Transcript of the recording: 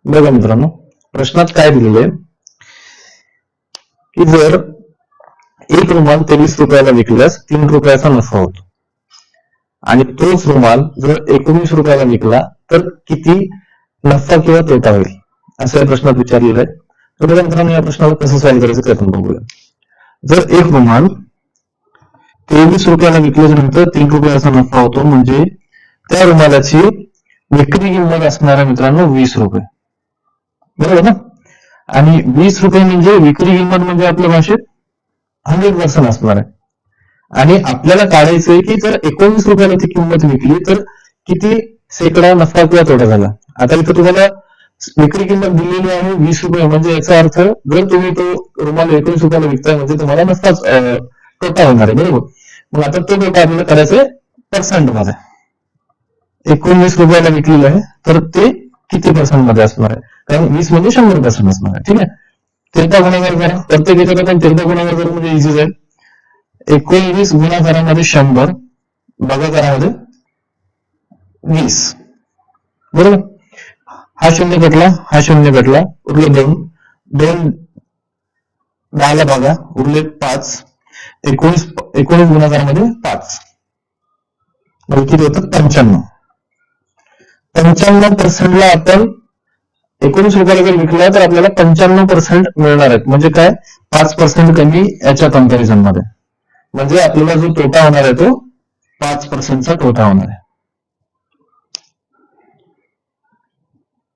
बघा मित्रांनो, प्रश्नात काय दिलेलं आहे की जर एक रुमाल 23 रुपयाला विकल्यास 3 रुपयाचा नफा होतो आणि तोच रुमाल जर 19 रुपयाला विकला तर किती नफा किंवा तोटा होईल, असं या प्रश्नात विचारलेलं आहे. तर बघा मित्रांनो, या प्रश्नाला कसं सॉल्व्ह करायचं ते आपण बघूया. जर एक रुमाल 23 रुपयाला विकल्यानंतर 3 रुपयाचा नफा होतो, म्हणजे त्या रुमालाची विक्री किंमत असणार आहे मित्रांनो 20 रुपये, बरोबर ना. आणि 20 रुपये म्हणजे विक्री किंमत म्हणजे आपल्या भाषेत 100% असणार आहे. आणि आपल्याला काढायचं आहे की जर 19 रुपयाला ती किंमत विकली तर किती शेकडा नफा किंवा तोटा झाला. आता इथं तुम्हाला विक्री किंमत दिलेली आहे 20 रुपये, म्हणजे याचा अर्थ जर तुम्ही तो रुमाल 19 रुपयाला विकताय म्हणजे तुम्हाला नफाच तोटा होणार आहे, बरोबर. मग आता तो तोटा आपल्याला करायचा पर्सेंट मध्ये. 19 रुपयाला विकलेलं आहे तर ते किती पर्सेंट मध्ये असणार आहे, कारण 20 म्हणजे 100% असणार आहे. ठीक आहे, तिरका गुणाकार करा. प्रत्येक याच्यात आपण तिरका गुणाकार करू म्हणजे इझी जाईल. 19 गुणाकारामध्ये 100 भागाकारामध्ये 20, बरोबर. हा शून्य भेटला, हा शून्य भेटला, उरले 2. 10ला भागा, उरले 5. 19 गुणाकारामध्ये 5 म्हणजे किती होतं 95. 95%ला आपण 19 रुपयाला जर विकला तर आपल्याला 95% मिळणार आहेत. म्हणजे काय, 5% कमी याच्या कंपॅरिझन मध्ये. म्हणजे आपल्याला जो तोटा होणार आहे तो 5%चा तोटा होणार आहे.